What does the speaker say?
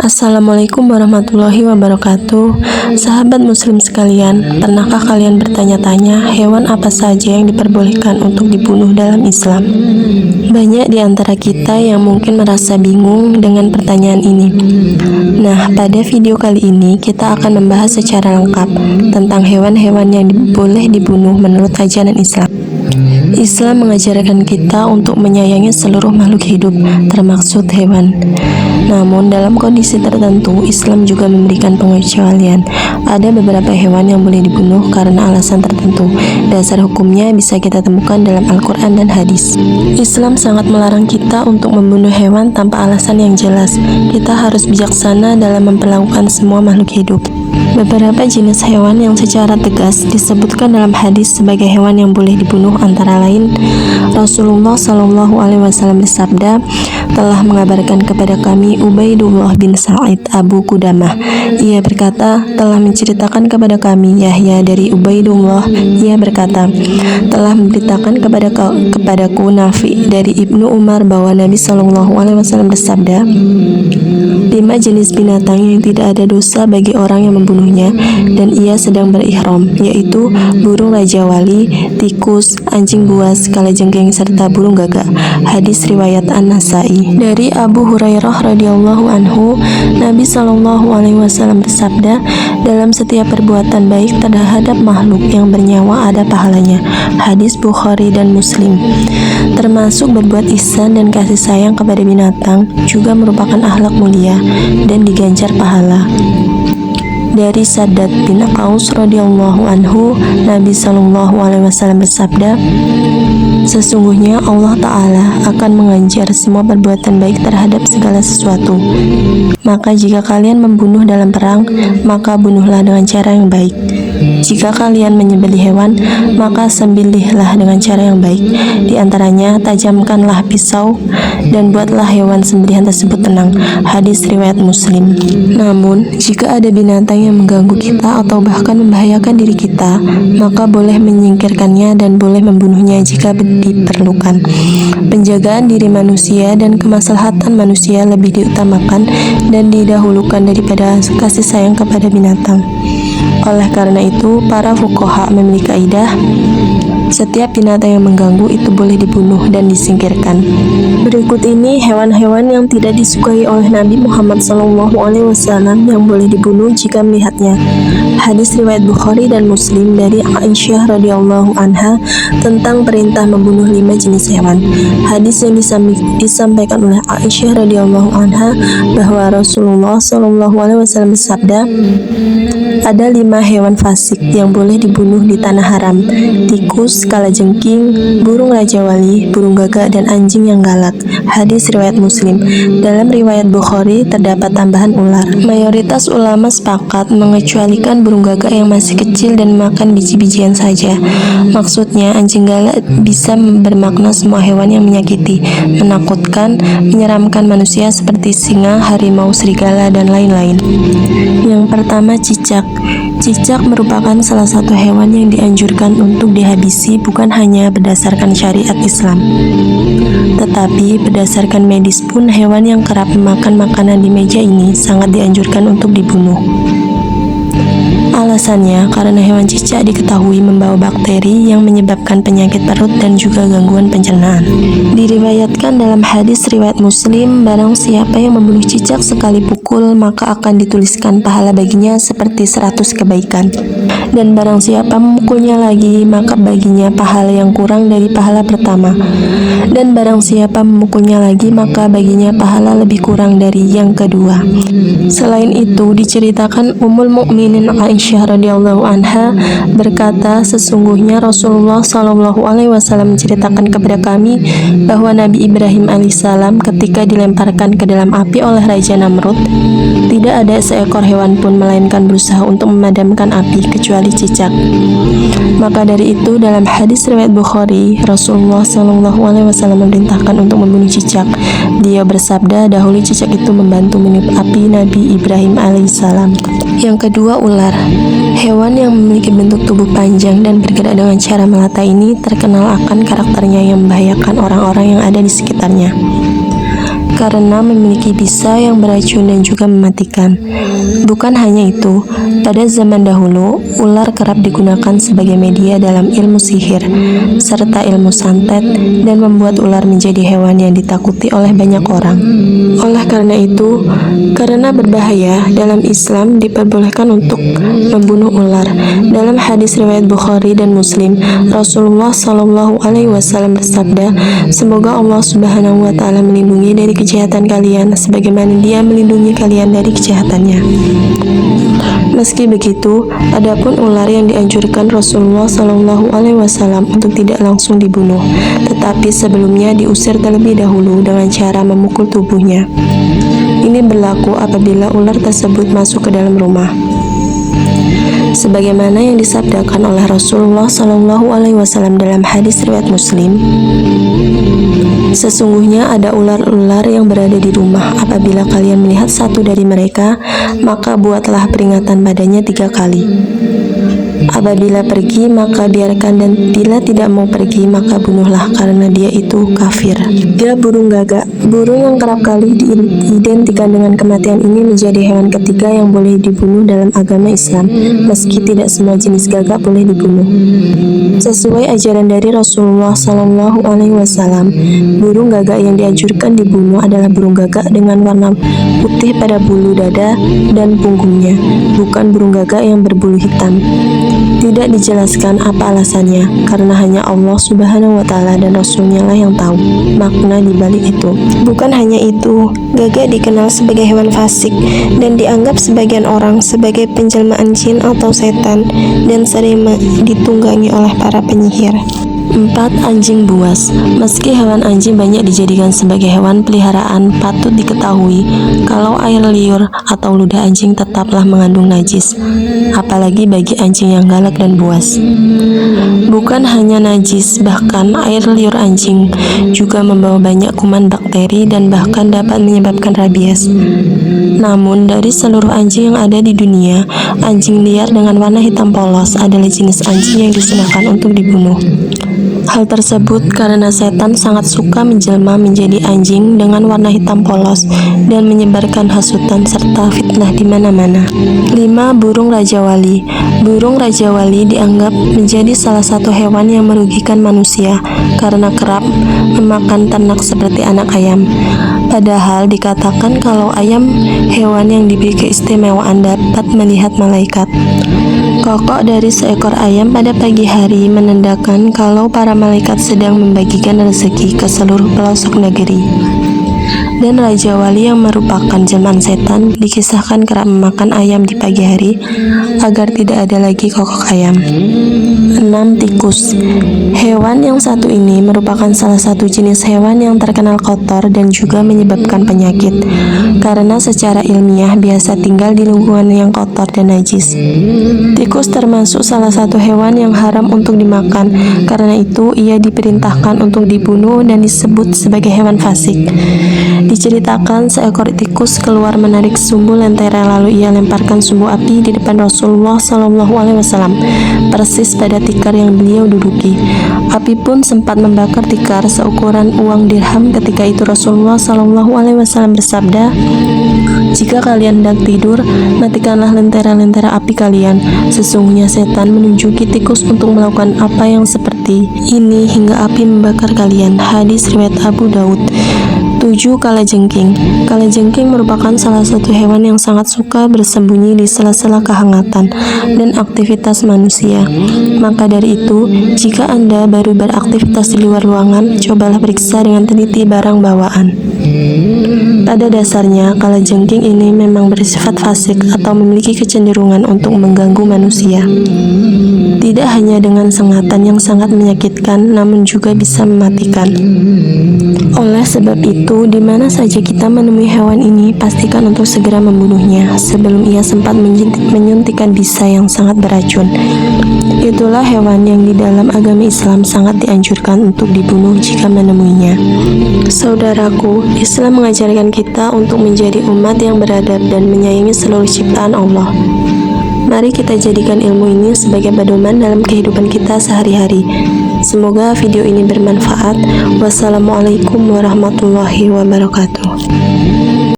Assalamualaikum warahmatullahi wabarakatuh. Sahabat muslim sekalian, pernahkah kalian bertanya-tanya hewan apa saja yang diperbolehkan untuk dibunuh dalam Islam? Banyak di antara kita yang mungkin merasa bingung dengan pertanyaan ini. Nah, pada video kali ini kita akan membahas secara lengkap tentang hewan-hewan yang boleh dibunuh menurut ajaran Islam. Islam mengajarkan kita untuk menyayangi seluruh makhluk hidup, termasuk hewan. Namun, dalam kondisi tertentu, Islam juga memberikan pengecualian. Ada beberapa hewan yang boleh dibunuh karena alasan tertentu. Dasar hukumnya bisa kita temukan dalam Al-Quran dan hadis. Islam sangat melarang kita untuk membunuh hewan tanpa alasan yang jelas. Kita harus bijaksana dalam memperlakukan semua makhluk hidup. Beberapa jenis hewan yang secara tegas disebutkan dalam hadis sebagai hewan yang boleh dibunuh antara lain Rasulullah Shallallahu Alaihi Wasallam bersabda, telah mengabarkan kepada kami Ubaidullah bin Sa'id Abu Qudamah. Ia berkata, telah menceritakan kepada kami Yahya dari Ubaidullah. Ia berkata, telah memberitakan kepadaku Nafi dari Ibnu Umar bahwa Nabi Shallallahu Alaihi Wasallam bersabda, 5 jenis binatang yang tidak ada dosa bagi orang yang membunuhnya dan ia sedang berihram, yaitu burung raja wali, tikus, anjing buas, kalajengking serta burung gagak. Hadis riwayat An-Nasai. Dari Abu Hurairah radhiyallahu anhu, Nabi Shallallahu Alaihi Wasallam bersabda, dalam setiap perbuatan baik terhadap makhluk yang bernyawa ada pahalanya. Hadis Bukhari dan Muslim. Termasuk berbuat ihsan dan kasih sayang kepada binatang juga merupakan akhlak mulia dan diganjar pahala. Dari Saddad bin Aus radhiyallahu anhu, Nabi Shallallahu Alaihi Wasallam bersabda, sesungguhnya Allah Ta'ala akan menganjar semua perbuatan baik terhadap segala sesuatu. Maka jika kalian membunuh dalam perang, maka bunuhlah dengan cara yang baik. Jika kalian menyembelih hewan, maka sembelihlah dengan cara yang baik. Di antaranya, tajamkanlah pisau dan buatlah hewan sembelihan tersebut tenang. Hadis riwayat Muslim. Namun, jika ada binatang yang mengganggu kita atau bahkan membahayakan diri kita, maka boleh menyingkirkannya dan boleh membunuhnya jika diperlukan. Penjagaan diri manusia dan kemaslahatan manusia lebih diutamakan dan didahulukan daripada kasih sayang kepada binatang. Oleh karena itu, para fuqaha memiliki kaidah, setiap binatang yang mengganggu itu boleh dibunuh dan disingkirkan. Berikut ini hewan-hewan yang tidak disukai oleh Nabi Muhammad SAW yang boleh dibunuh jika melihatnya. Hadis riwayat Bukhari dan Muslim dari Aisyah radhiyallahu anha tentang perintah membunuh 5 jenis hewan. Hadis yang disampaikan oleh Aisyah radhiyallahu anha bahwa Rasulullah SAW bersabda, ada 5 hewan fasik yang boleh dibunuh di tanah haram: tikus, kalajengking, burung raja wali, burung gagak, dan anjing yang galak. Hadis riwayat Muslim. Dalam riwayat Bukhari terdapat tambahan ular. Mayoritas ulama sepakat mengecualikan burung gagak yang masih kecil dan makan biji-bijian saja. Maksudnya, anjing galak bisa bermakna semua hewan yang menyakiti, menakutkan, menyeramkan manusia seperti singa, harimau, serigala, dan lain-lain. Yang pertama, cicak. Cicak merupakan salah satu hewan yang dianjurkan untuk dihabisi bukan hanya berdasarkan syariat Islam, tetapi berdasarkan medis pun hewan yang kerap memakan makanan di meja ini sangat dianjurkan untuk dibunuh. Alasannya karena hewan cicak diketahui membawa bakteri yang menyebabkan penyakit perut dan juga gangguan pencernaan. Diriwayatkan dalam hadis riwayat Muslim, barang siapa yang membunuh cicak sekali pukul maka akan dituliskan pahala baginya seperti 100 kebaikan. Dan barang siapa memukulnya lagi maka baginya pahala yang kurang dari pahala pertama. Dan barang siapa memukulnya lagi maka baginya pahala lebih kurang dari yang kedua. Selain itu diceritakan Ummul Mukminin Aisyah radhiyallahu anha berkata, sesungguhnya Rasulullah Shallallahu Alaihi Wasallam menceritakan kepada kami bahwa Nabi Ibrahim alaihissalam ketika dilemparkan ke dalam api oleh Raja Namrud, tidak ada seekor hewan pun melainkan berusaha untuk memadamkan api kecuali cicak. Maka dari itu dalam hadis riwayat Bukhari, Rasulullah Shallallahu Alaihi Wasallam memerintahkan untuk membunuh cicak. Dia bersabda, dahulu cicak itu membantu meniup api Nabi Ibrahim alaihissalam. Yang kedua, ular. Hewan yang memiliki bentuk tubuh panjang dan bergerak dengan cara melata ini terkenal akan karakternya yang membahayakan orang-orang yang ada di sekitarnya. karena memiliki bisa yang beracun dan juga mematikan. Bukan hanya itu, pada zaman dahulu, ular kerap digunakan sebagai media dalam ilmu sihir, serta ilmu santet, dan membuat ular menjadi hewan yang ditakuti oleh banyak orang. Oleh karena itu, karena berbahaya, dalam Islam diperbolehkan untuk membunuh ular. Dalam hadis riwayat Bukhari dan Muslim, Rasulullah Shallallahu Alaihi Wasallam bersabda, "Semoga Allah Subhanahu Wa Taala melindungi dari kejahatan kalian, sebagaimana Dia melindungi kalian dari kejahatannya." Meski begitu, adapun ular yang dianjurkan Rasulullah Shallallahu Alaihi Wasallam untuk tidak langsung dibunuh, tetapi sebelumnya diusir terlebih dahulu dengan cara memukul tubuhnya. Ini berlaku apabila ular tersebut masuk ke dalam rumah. Sebagaimana yang disabdakan oleh Rasulullah Shallallahu Alaihi Wasallam dalam hadis riwayat Muslim, "Sesungguhnya ada ular-ular yang berada di rumah. Apabila kalian melihat satu dari mereka, maka buatlah peringatan padanya 3 kali. Apabila pergi, maka biarkan, dan bila tidak mau pergi, maka bunuhlah, karena dia itu kafir." 3. Burung gagak. Burung yang kerap kali diidentikan dengan kematian ini menjadi hewan ketiga yang boleh dibunuh dalam agama Islam, meski tidak semua jenis gagak boleh dibunuh. Sesuai ajaran dari Rasulullah Shallallahu Alaihi Wasallam, burung gagak yang dianjurkan dibunuh adalah burung gagak dengan warna putih pada bulu dada dan punggungnya, bukan burung gagak yang berbulu hitam. Tidak dijelaskan apa alasannya, karena hanya Allah Subhanahu wa Ta'ala dan Rasulnya lah yang tahu makna di balik itu. Bukan hanya itu, gagak dikenal sebagai hewan fasik dan dianggap sebagian orang sebagai penjelmaan jin atau setan, dan sering ditunggangi oleh para penyihir. 4. Anjing buas. Meski hewan anjing banyak dijadikan sebagai hewan peliharaan, patut diketahui kalau air liur atau ludah anjing tetaplah mengandung najis, apalagi bagi anjing yang galak dan buas. Bukan hanya najis, bahkan air liur anjing juga membawa banyak kuman, bakteri, dan bahkan dapat menyebabkan rabies. Namun, dari seluruh anjing yang ada di dunia, anjing liar dengan warna hitam polos adalah jenis anjing yang disunahkan untuk dibunuh. Hal tersebut karena setan sangat suka menjelma menjadi anjing dengan warna hitam polos dan menyebarkan hasutan serta fitnah di mana-mana. 5. Burung Raja Wali. Burung Raja Wali dianggap menjadi salah satu hewan yang merugikan manusia karena kerap memakan ternak seperti anak ayam. Padahal dikatakan kalau ayam hewan yang diberi keistimewaan dapat melihat malaikat. Kokok dari seekor ayam pada pagi hari menandakan kalau para malaikat sedang membagikan rezeki ke seluruh pelosok negeri. Dan Raja Wali yang merupakan jelmaan setan dikisahkan kerap memakan ayam di pagi hari agar tidak ada lagi kokok ayam. 6. Tikus. Hewan yang satu ini merupakan salah satu jenis hewan yang terkenal kotor dan juga menyebabkan penyakit, karena secara ilmiah biasa tinggal di lingkungan yang kotor dan najis. Tikus termasuk salah satu hewan yang haram untuk dimakan, karena itu ia diperintahkan untuk dibunuh dan disebut sebagai hewan fasik. Diceritakan seekor tikus keluar menarik sumbu lentera, lalu ia lemparkan sumbu api di depan Rasulullah Shallallahu Alaihi Wasallam, persis pada tikar yang beliau duduki. Api pun sempat membakar tikar seukuran uang dirham. Ketika itu Rasulullah Shallallahu Alaihi Wasallam bersabda, "Jika kalian hendak tidur, matikanlah lentera-lentera api kalian. Sesungguhnya setan menunjuki tikus untuk melakukan apa yang seperti ini hingga api membakar kalian." Hadis riwayat Abu Daud. 7. Kalajengking. Kalajengking merupakan salah satu hewan yang sangat suka bersembunyi di sela-sela kehangatan dan aktivitas manusia. Maka dari itu, jika Anda baru beraktivitas di luar ruangan, cobalah periksa dengan teliti barang bawaan. Pada dasarnya, kalajengking ini memang bersifat fasik atau memiliki kecenderungan untuk mengganggu manusia. Tidak hanya dengan sengatan yang sangat menyakitkan, namun juga bisa mematikan. Oleh sebab itu, di mana saja kita menemui hewan ini, pastikan untuk segera membunuhnya sebelum ia sempat menyuntikkan bisa yang sangat beracun. Itulah hewan yang di dalam agama Islam sangat dianjurkan untuk dibunuh jika menemuinya. Saudaraku, Islam mengajarkan kita untuk menjadi umat yang beradab dan menyayangi seluruh ciptaan Allah. Mari kita jadikan ilmu ini sebagai pedoman dalam kehidupan kita sehari-hari. Semoga video ini bermanfaat. Wassalamualaikum warahmatullahi wabarakatuh.